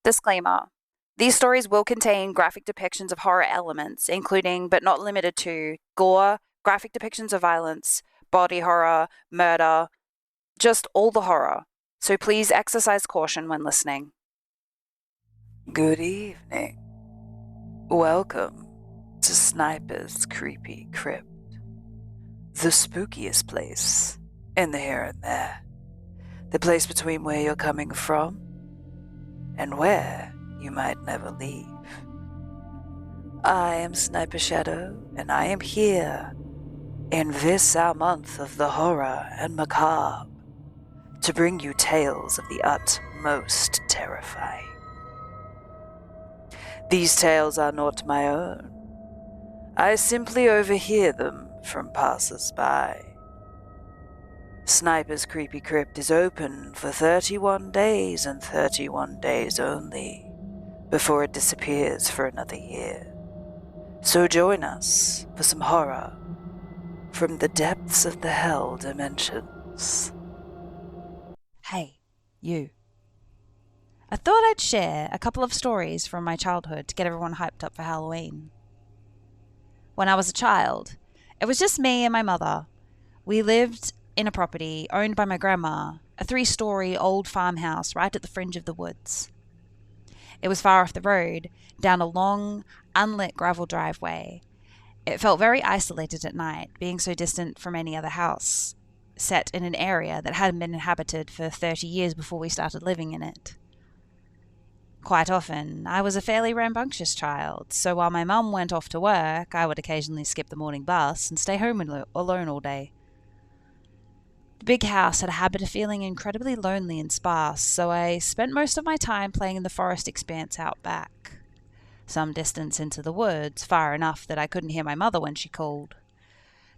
Disclaimer. These stories will contain graphic depictions of horror elements, including, but not limited to, gore, graphic depictions of violence, body horror, murder, just all the horror. So please exercise caution when listening. Good evening. Welcome to Sniper's Creepy Crypt, the spookiest place in the here and there, the place between where you're coming from and where you might never leave. I am Sniper Shadow, and I am here in this our month of the horror and macabre to bring you tales of the utmost terrifying. These tales are not my own. I simply overhear them from passers-by. Sniper's Creepy Crypt is open for 31 days and 31 days only, before it disappears for another year. So join us for some horror from the depths of the hell dimensions. Hey, you. I thought I'd share a couple of stories from my childhood to get everyone hyped up for Halloween. When I was a child, it was just me and my mother. We lived in a property owned by my grandma, a 3-story old farmhouse right at the fringe of the woods. It was far off the road, down a long, unlit gravel driveway. It felt very isolated at night, being so distant from any other house, set in an area that hadn't been inhabited for 30 years before we started living in it. Quite often, I was a fairly rambunctious child, so while my mum went off to work, I would occasionally skip the morning bus and stay home alone all day. The big house had a habit of feeling incredibly lonely and sparse, so I spent most of my time playing in the forest expanse out back, some distance into the woods, far enough that I couldn't hear my mother when she called.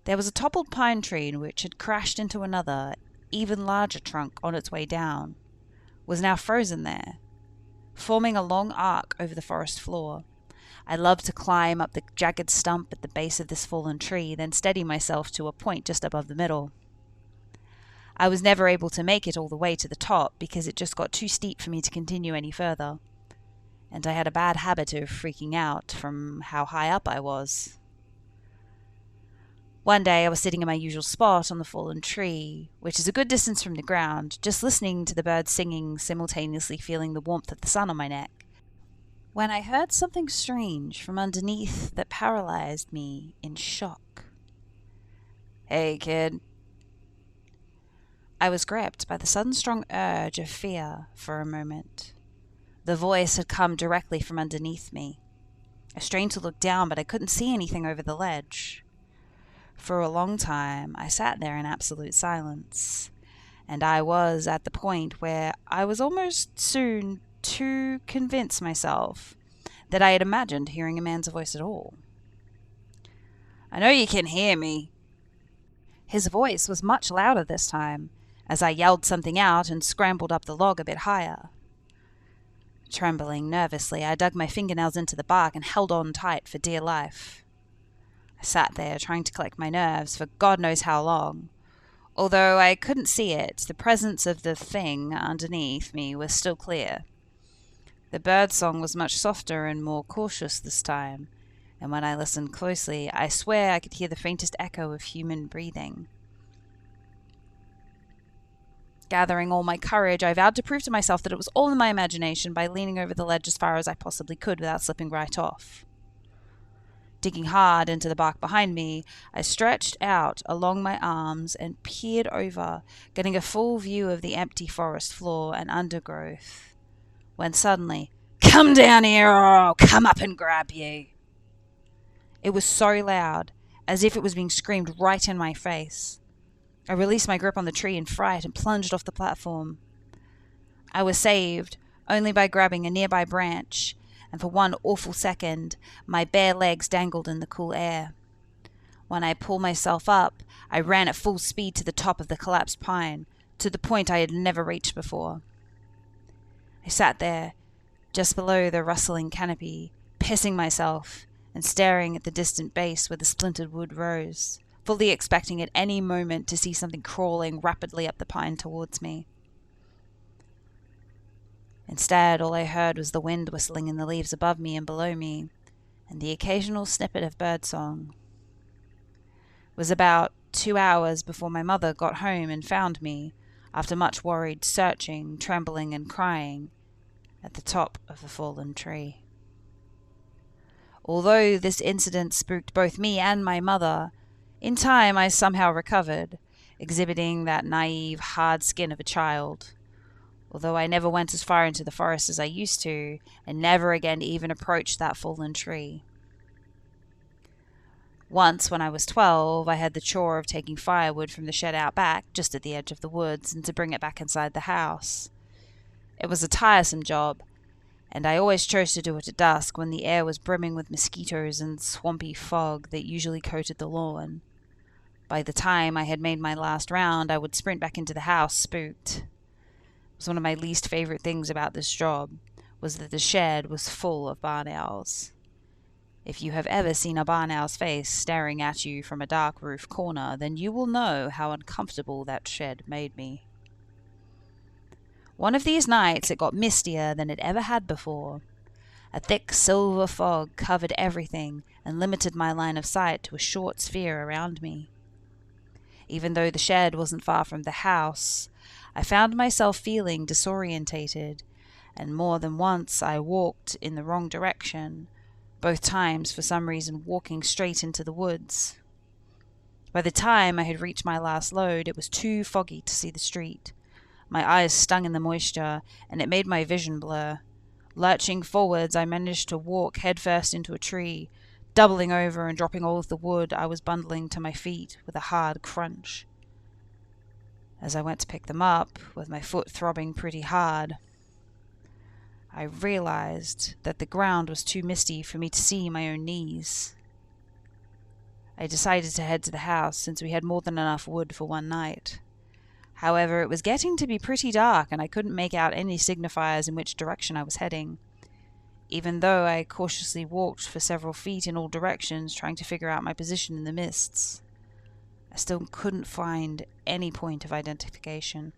There was a toppled pine tree which had crashed into another, even larger trunk on its way down, was now frozen there, forming a long arc over the forest floor. I loved to climb up the jagged stump at the base of this fallen tree, then steady myself to a point just above the middle. I was never able to make it all the way to the top because it just got too steep for me to continue any further, and I had a bad habit of freaking out from how high up I was. One day I was sitting in my usual spot on the fallen tree, which is a good distance from the ground, just listening to the birds singing, simultaneously feeling the warmth of the sun on my neck, when I heard something strange from underneath that paralyzed me in shock. "Hey, kid." I was gripped by the sudden strong urge of fear for a moment. The voice had come directly from underneath me. I strained to look down, but I couldn't see anything over the ledge. For a long time, I sat there in absolute silence, and I was at the point where I was almost soon to convince myself that I had imagined hearing a man's voice at all. "I know you can hear me." His voice was much louder this time, as I yelled something out and scrambled up the log a bit higher. Trembling nervously, I dug my fingernails into the bark and held on tight for dear life. I sat there trying to collect my nerves for God knows how long. Although I couldn't see it, the presence of the thing underneath me was still clear. The bird song was much softer and more cautious this time, and when I listened closely, I swear I could hear the faintest echo of human breathing. Gathering all my courage, I vowed to prove to myself that it was all in my imagination by leaning over the ledge as far as I possibly could without slipping right off. Digging hard into the bark behind me, I stretched out along my arms and peered over, getting a full view of the empty forest floor and undergrowth, when suddenly, "Come down here or I'll come up and grab you." It was so loud, as if it was being screamed right in my face. I released my grip on the tree in fright and plunged off the platform. I was saved only by grabbing a nearby branch, and for one awful second, my bare legs dangled in the cool air. When I pulled myself up, I ran at full speed to the top of the collapsed pine, to the point I had never reached before. I sat there, just below the rustling canopy, pissing myself and staring at the distant base where the splintered wood rose, fully expecting at any moment to see something crawling rapidly up the pine towards me. Instead, all I heard was the wind whistling in the leaves above me and below me, and the occasional snippet of birdsong. It was about 2 hours before my mother got home and found me, after much worried searching, trembling and crying, at the top of the fallen tree. Although this incident spooked both me and my mother, in time I somehow recovered, exhibiting that naive, hard skin of a child. Although I never went as far into the forest as I used to, and never again even approached that fallen tree. Once, when I was 12, I had the chore of taking firewood from the shed out back, just at the edge of the woods, and to bring it back inside the house. It was a tiresome job, and I always chose to do it at dusk when the air was brimming with mosquitoes and swampy fog that usually coated the lawn. By the time I had made my last round, I would sprint back into the house, spooked. It was one of my least favorite things about this job, was that the shed was full of barn owls. If you have ever seen a barn owl's face staring at you from a dark roof corner, then you will know how uncomfortable that shed made me. One of these nights it got mistier than it ever had before. A thick silver fog covered everything and limited my line of sight to a short sphere around me. Even though the shed wasn't far from the house, I found myself feeling disorientated, and more than once I walked in the wrong direction, both times for some reason walking straight into the woods. By the time I had reached my last load, it was too foggy to see the street. My eyes stung in the moisture, and it made my vision blur. Lurching forwards, I managed to walk headfirst into a tree, doubling over and dropping all of the wood I was bundling to my feet with a hard crunch. As I went to pick them up, with my foot throbbing pretty hard, I realized that the ground was too misty for me to see my own knees. I decided to head to the house, since we had more than enough wood for one night. However, it was getting to be pretty dark, and I couldn't make out any signifiers in which direction I was heading. Even though I cautiously walked for several feet in all directions, trying to figure out my position in the mists, I still couldn't find any point of identification.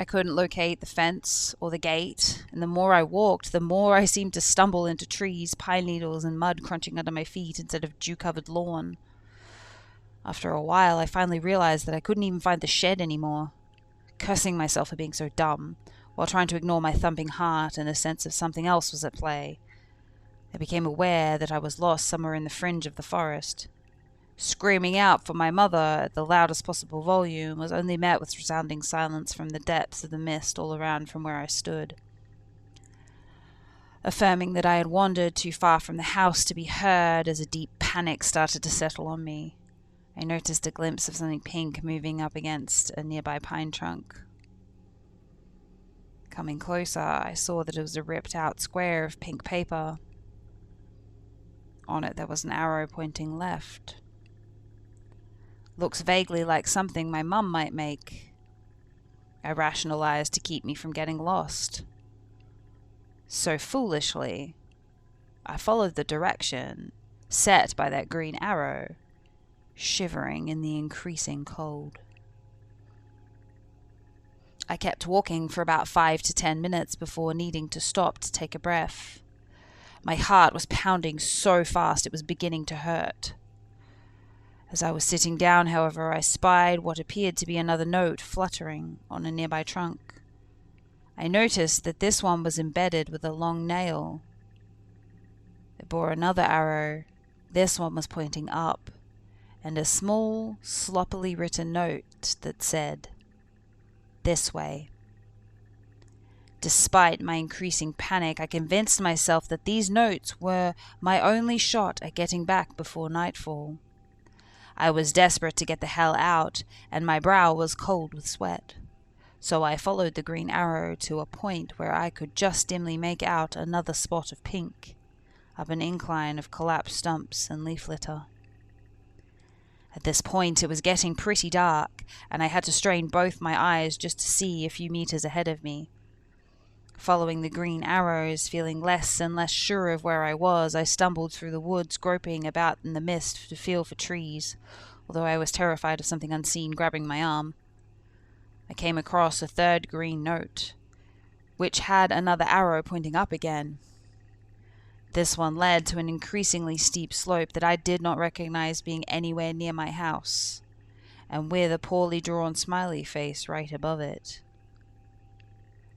I couldn't locate the fence or the gate, and the more I walked, the more I seemed to stumble into trees, pine needles, and mud crunching under my feet instead of dew-covered lawn. After a while, I finally realized that I couldn't even find the shed anymore, cursing myself for being so dumb, while trying to ignore my thumping heart and a sense of something else was at play. I became aware that I was lost somewhere in the fringe of the forest. Screaming out for my mother at the loudest possible volume was only met with resounding silence from the depths of the mist all around from where I stood. Affirming that I had wandered too far from the house to be heard as a deep panic started to settle on me, I noticed a glimpse of something pink moving up against a nearby pine trunk. Coming closer, I saw that it was a ripped-out square of pink paper. On it there was an arrow pointing left. Looks vaguely like something my mum might make. I rationalized to keep me from getting lost. So foolishly, I followed the direction set by that green arrow, shivering in the increasing cold. I kept walking for about 5 to 10 minutes before needing to stop to take a breath. My heart was pounding so fast it was beginning to hurt. As I was sitting down, however, I spied what appeared to be another note fluttering on a nearby trunk. I noticed that this one was embedded with a long nail. It bore another arrow. This one was pointing up, and a small, sloppily written note that said, "This way." Despite my increasing panic, I convinced myself that these notes were my only shot at getting back before nightfall. I was desperate to get the hell out, and my brow was cold with sweat. So I followed the green arrow to a point where I could just dimly make out another spot of pink, up an incline of collapsed stumps and leaf litter. At this point it was getting pretty dark, and I had to strain both my eyes just to see a few meters ahead of me. Following the green arrows, feeling less and less sure of where I was, I stumbled through the woods, groping about in the mist to feel for trees, although I was terrified of something unseen grabbing my arm. I came across a third green note, which had another arrow pointing up again. This one led to an increasingly steep slope that I did not recognize being anywhere near my house, and with a poorly drawn smiley face right above it.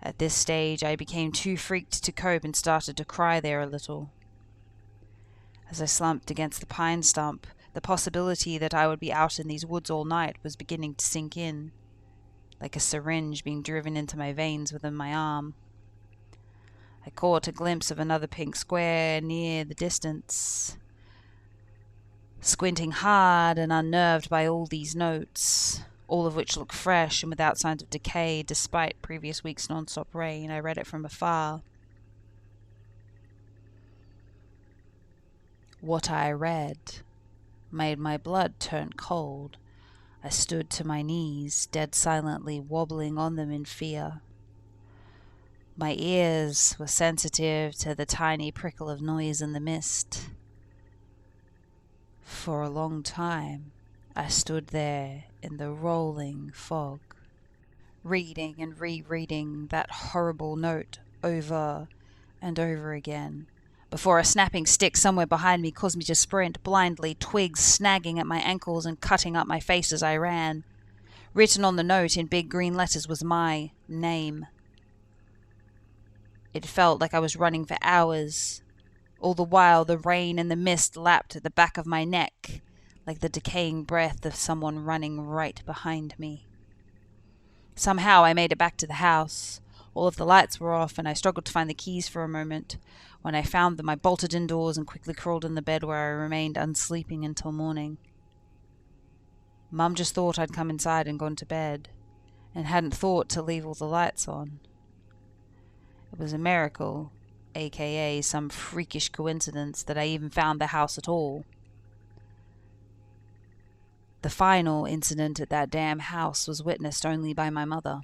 At this stage, I became too freaked to cope and started to cry there a little. As I slumped against the pine stump, the possibility that I would be out in these woods all night was beginning to sink in, like a syringe being driven into my veins within my arm. I caught a glimpse of another pink square near the distance. Squinting hard and unnerved by all these notes, all of which looked fresh and without signs of decay despite previous week's non-stop rain, I read it from afar. What I read made my blood turn cold. I stood to my knees, dead silently wobbling on them in fear. My ears were sensitive to the tiny prickle of noise in the mist. For a long time, I stood there in the rolling fog, reading and rereading that horrible note over and over again, before a snapping stick somewhere behind me caused me to sprint blindly, twigs snagging at my ankles and cutting up my face as I ran. Written on the note in big green letters was my name. It felt like I was running for hours. All the while, the rain and the mist lapped at the back of my neck, like the decaying breath of someone running right behind me. Somehow I made it back to the house. All of the lights were off, and I struggled to find the keys for a moment. When I found them, I bolted indoors and quickly crawled in the bed where I remained unsleeping until morning. Mum just thought I'd come inside and gone to bed, and hadn't thought to leave all the lights on. It was a miracle, aka some freakish coincidence, that I even found the house at all. The final incident at that damn house was witnessed only by my mother.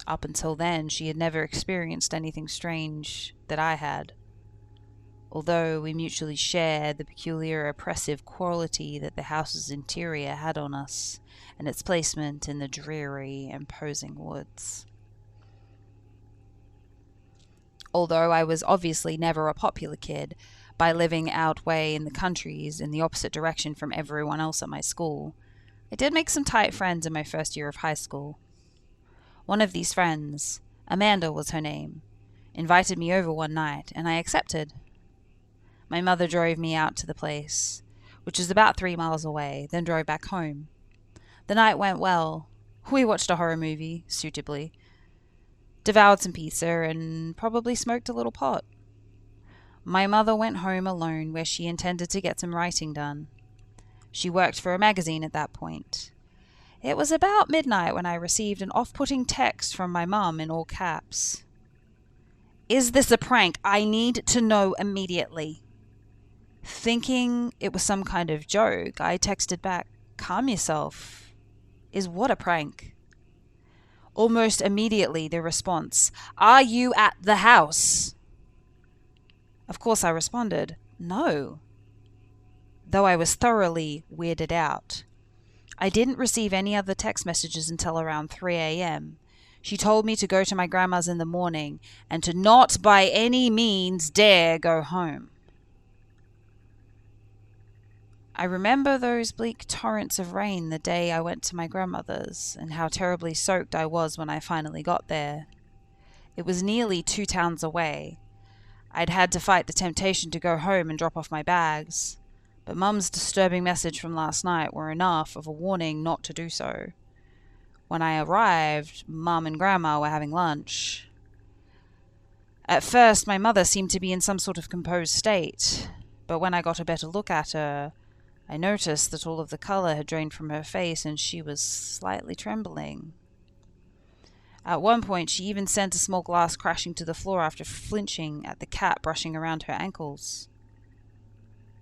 Up until then, she had never experienced anything strange that I had, although we mutually shared the peculiar oppressive quality that the house's interior had on us, and its placement in the dreary, imposing woods. Although I was obviously never a popular kid, by living out way in the countries in the opposite direction from everyone else at my school, I did make some tight friends in my first year of high school. One of these friends, Amanda was her name, invited me over one night, and I accepted. My mother drove me out to the place, which is about 3 miles away, then drove back home. The night went well. We watched a horror movie, suitably, devoured some pizza, and probably smoked a little pot. My mother went home alone, where she intended to get some writing done. She worked for a magazine at that point. It was about midnight when I received an off-putting text from my mum in all caps. "Is this a prank? I need to know immediately." Thinking it was some kind of joke, I texted back, "Calm yourself. Is what a prank?" Almost immediately, the response, "Are you at the house?" Of course, I responded, "No," though I was thoroughly weirded out. I didn't receive any other text messages until around 3 a.m. She told me to go to my grandma's in the morning and to not by any means dare go home. I remember those bleak torrents of rain the day I went to my grandmother's, and how terribly soaked I was when I finally got there. It was nearly 2 towns away. I'd had to fight the temptation to go home and drop off my bags, but Mum's disturbing message from last night were enough of a warning not to do so. When I arrived, Mum and Grandma were having lunch. At first, my mother seemed to be in some sort of composed state, but when I got a better look at her, I noticed that all of the color had drained from her face and she was slightly trembling. At one point, she even sent a small glass crashing to the floor after flinching at the cat brushing around her ankles.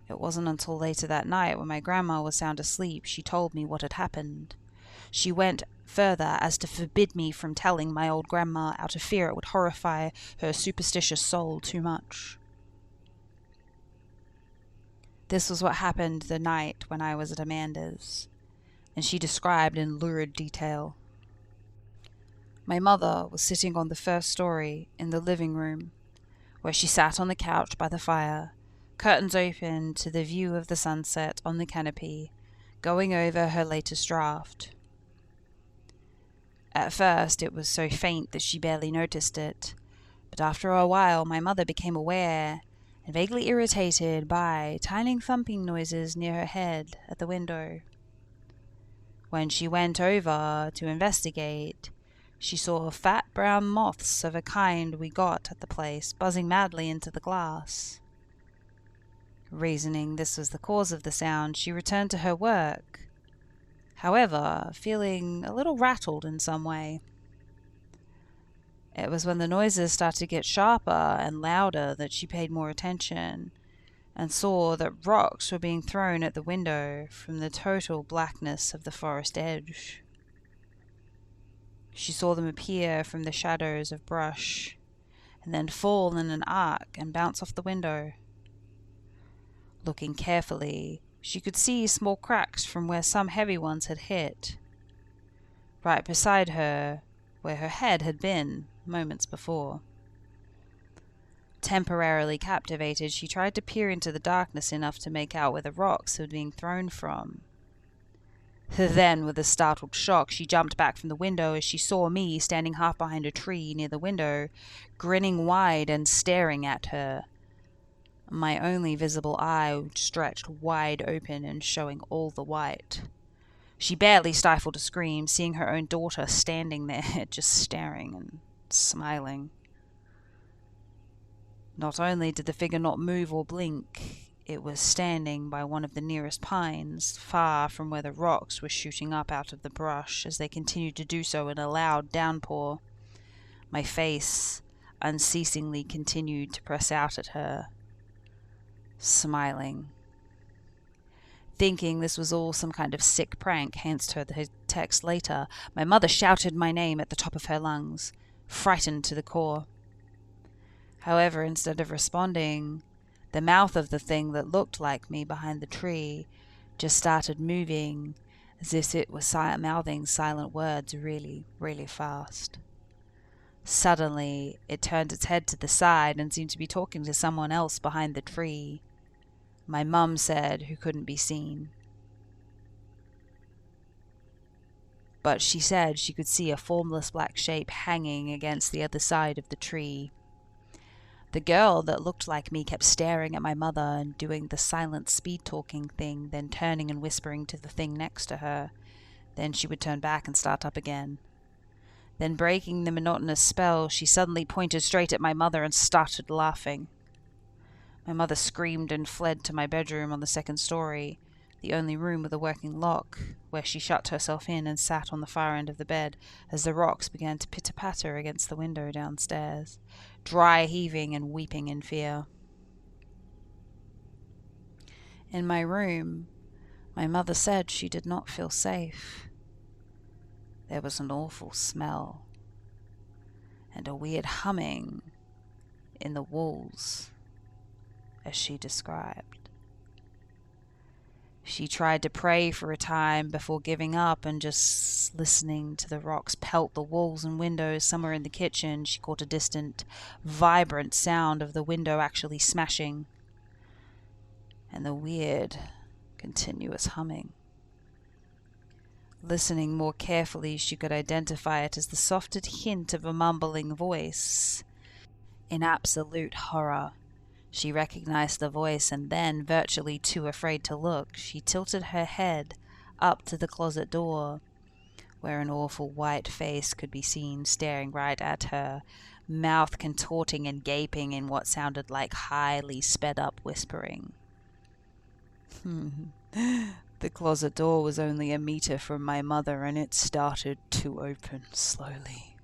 It wasn't until later that night, when my grandma was sound asleep, she told me what had happened. She went further as to forbid me from telling my old grandma out of fear it would horrify her superstitious soul too much. This was what happened the night when I was at Amanda's, and she described in lurid detail. My mother was sitting on the first story in the living room, where she sat on the couch by the fire, curtains open to the view of the sunset on the canopy, going over her latest draft. At first it was so faint that she barely noticed it, but after a while my mother became aware and vaguely irritated by tiny thumping noises near her head at the window. When she went over to investigate, she saw fat brown moths of a kind we got at the place buzzing madly into the glass. Reasoning this was the cause of the sound, she returned to her work, however, feeling a little rattled in some way. It was when the noises started to get sharper and louder that she paid more attention and saw that rocks were being thrown at the window from the total blackness of the forest edge. She saw them appear from the shadows of brush and then fall in an arc and bounce off the window. Looking carefully, she could see small cracks from where some heavy ones had hit, right beside her, where her head had been moments before. Temporarily captivated, she tried to peer into the darkness enough to make out where the rocks were being thrown from. Then, with a startled shock, she jumped back from the window as she saw me standing half behind a tree near the window, grinning wide and staring at her. My only visible eye stretched wide open and showing all the white. She barely stifled a scream, seeing her own daughter standing there, just staring and smiling. Not only did the figure not move or blink, it was standing by one of the nearest pines, far from where the rocks were shooting up out of the brush as they continued to do so in a loud downpour. My face unceasingly continued to press out at her, smiling. Thinking this was all some kind of sick prank, hence her text later, my mother shouted my name at the top of her lungs, frightened to the core. However, instead of responding, the mouth of the thing that looked like me behind the tree just started moving as if it was mouthing silent words really, really fast. Suddenly, it turned its head to the side and seemed to be talking to someone else behind the tree. My mum said, who couldn't be seen. But she said she could see a formless black shape hanging against the other side of the tree. The girl that looked like me kept staring at my mother and doing the silent speed-talking thing, then turning and whispering to the thing next to her. Then she would turn back and start up again. Then, breaking the monotonous spell, she suddenly pointed straight at my mother and started laughing. My mother screamed and fled to my bedroom on the second story, the only room with a working lock, where she shut herself in and sat on the far end of the bed as the rocks began to pitter-patter against the window downstairs, dry heaving and weeping in fear. In my room, my mother said she did not feel safe. There was an awful smell and a weird humming in the walls, as she described. She tried to pray for a time before giving up and just listening to the rocks pelt the walls and windows. Somewhere in the kitchen, she caught a distant, vibrant sound of the window actually smashing, and the weird, continuous humming. Listening more carefully, she could identify it as the softest hint of a mumbling voice. In absolute horror, she recognized the voice, and then, virtually too afraid to look, she tilted her head up to the closet door, where an awful white face could be seen staring right at her, mouth contorting and gaping in what sounded like highly sped-up whispering. The closet door was only a meter from my mother, and it started to open slowly.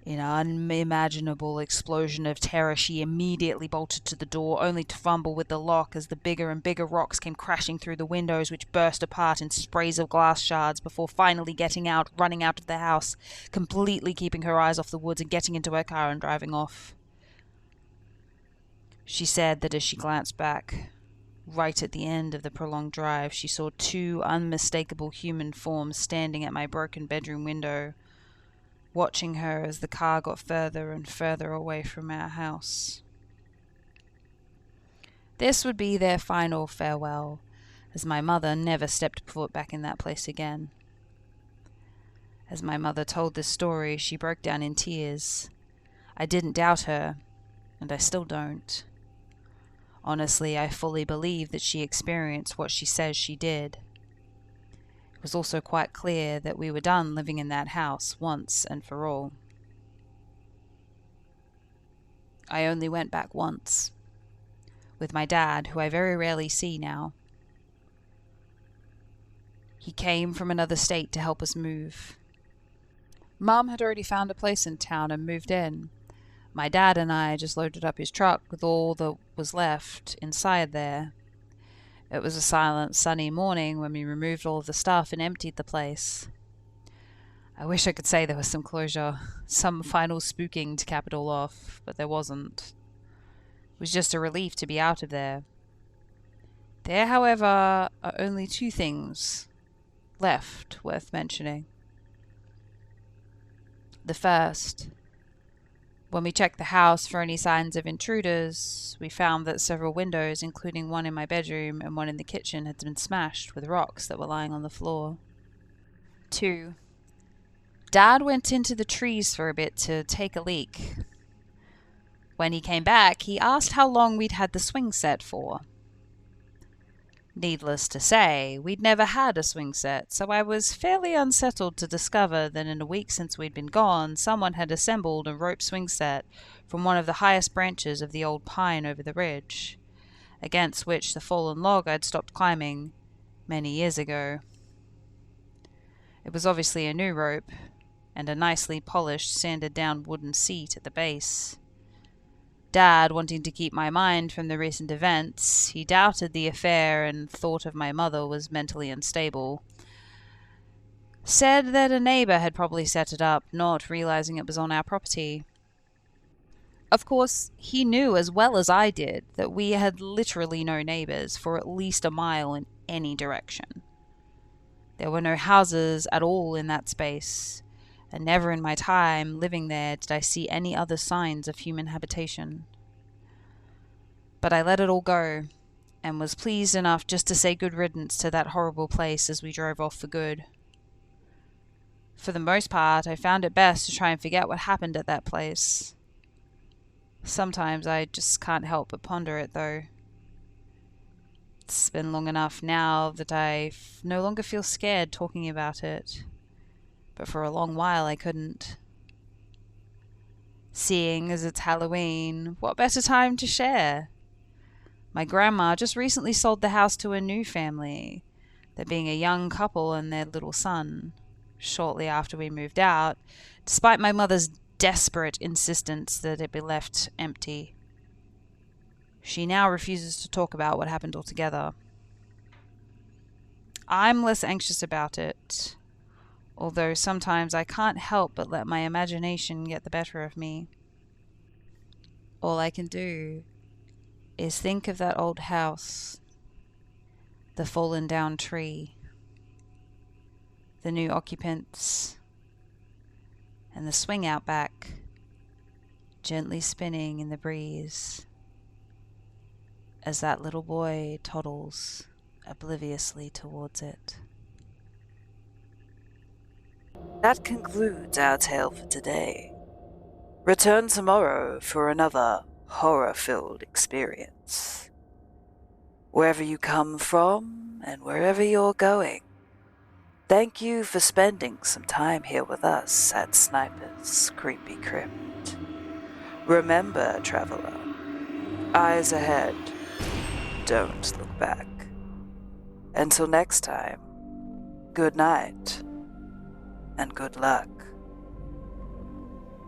In an unimaginable explosion of terror, she immediately bolted to the door, only to fumble with the lock as the bigger and bigger rocks came crashing through the windows, which burst apart in sprays of glass shards before finally getting out, running out of the house, completely keeping her eyes off the woods and getting into her car and driving off. She said that as she glanced back, Right at the end of the prolonged drive, she saw 2 unmistakable human forms standing at my broken bedroom window, watching her as the car got further and further away from our house. This would be their final farewell, as my mother never stepped foot back in that place again. As my mother told this story, she broke down in tears. I didn't doubt her, and I still don't. Honestly, I fully believe that she experienced what she says she did. It was also quite clear that we were done living in that house once and for all. I only went back once, with my dad, who I very rarely see now. He came from another state to help us move. Mum had already found a place in town and moved in. My dad and I just loaded up his truck with all that was left inside there. It was a silent, sunny morning when we removed all of the stuff and emptied the place. I wish I could say there was some closure, some final spooking to cap it all off, but there wasn't. It was just a relief to be out of there. There, however, are only 2 things left worth mentioning. The first, when we checked the house for any signs of intruders, we found that several windows, including one in my bedroom and one in the kitchen, had been smashed with rocks that were lying on the floor. 2. Dad went into the trees for a bit to take a leak. When he came back, he asked how long we'd had the swing set for. Needless to say, we'd never had a swing set, so I was fairly unsettled to discover that in a week since we'd been gone, someone had assembled a rope swing set from one of the highest branches of the old pine over the ridge, against which the fallen log I'd stopped climbing many years ago. It was obviously a new rope, and a nicely polished, sanded-down wooden seat at the base. Dad, wanting to keep my mind from the recent events, he doubted the affair and thought of my mother was mentally unstable. Said that a neighbor had probably set it up, not realizing it was on our property. Of course, he knew as well as I did that we had literally no neighbors for at least a mile in any direction. There were no houses at all in that space, and never in my time living there did I see any other signs of human habitation. But I let it all go, and was pleased enough just to say good riddance to that horrible place as we drove off for good. For the most part, I found it best to try and forget what happened at that place. Sometimes I just can't help but ponder it, though. It's been long enough now that I no longer feel scared talking about it. But for a long while I couldn't. Seeing as it's Halloween, what better time to share? My grandma just recently sold the house to a new family, there being a young couple and their little son, shortly after we moved out, despite my mother's desperate insistence that it be left empty. She now refuses to talk about what happened altogether. I'm less anxious about it, although sometimes I can't help but let my imagination get the better of me. All I can do is think of that old house, the fallen down tree, the new occupants, and the swing out back, gently spinning in the breeze, as that little boy toddles obliviously towards it. That concludes our tale for today. Return tomorrow for another horror-filled experience. Wherever you come from and wherever you're going, thank you for spending some time here with us at Sniper's Creepy Crypt. Remember, traveler, eyes ahead, don't look back. Until next time, good night and good luck.